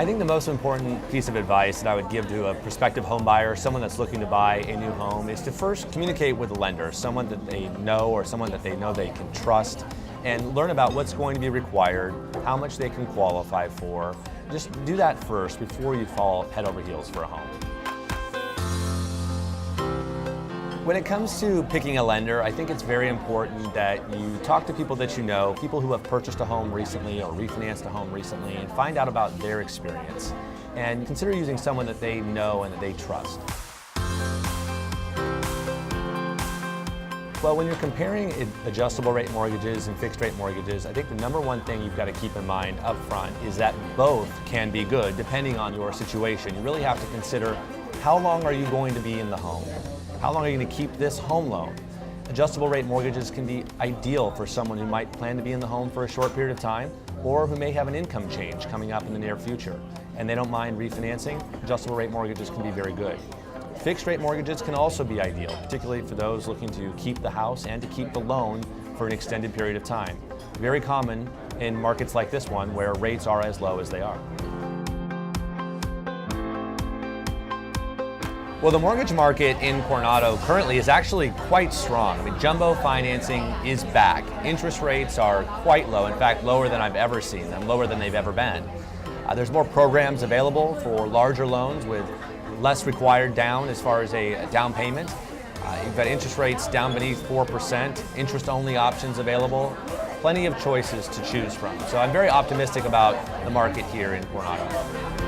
I think the most important piece of advice that I would give to a prospective home buyer, someone that's looking to buy a new home, is to first communicate with a lender, someone that they know or someone that they know they can trust, and learn about what's going to be required, how much they can qualify for. Just do that first before you fall head over heels for a home. When it comes to picking a lender, I think it's very important that you talk to people that you know, people who have purchased a home recently or refinanced a home recently, and find out about their experience. And consider using someone that they know and that they trust. Well, when you're comparing adjustable rate mortgages and fixed rate mortgages, I think the number one thing you've got to keep in mind up front is that both can be good depending on your situation. You really have to consider, how long are you going to be in the home? How long are you going to keep this home loan? Adjustable rate mortgages can be ideal for someone who might plan to be in the home for a short period of time, or who may have an income change coming up in the near future, and they don't mind refinancing. Adjustable rate mortgages can be very good. Fixed rate mortgages can also be ideal, particularly for those looking to keep the house and to keep the loan for an extended period of time. Very common in markets like this one where rates are as low as they are. Well, the mortgage market in Coronado currently is actually quite strong. I mean, jumbo financing is back. Interest rates are quite low, in fact, lower than I've ever seen them, lower than they've ever been. There's more programs available for larger loans with less required down as far as a down payment. You've got interest rates down beneath 4%, interest-only options available, plenty of choices to choose from. So I'm very optimistic about the market here in Coronado.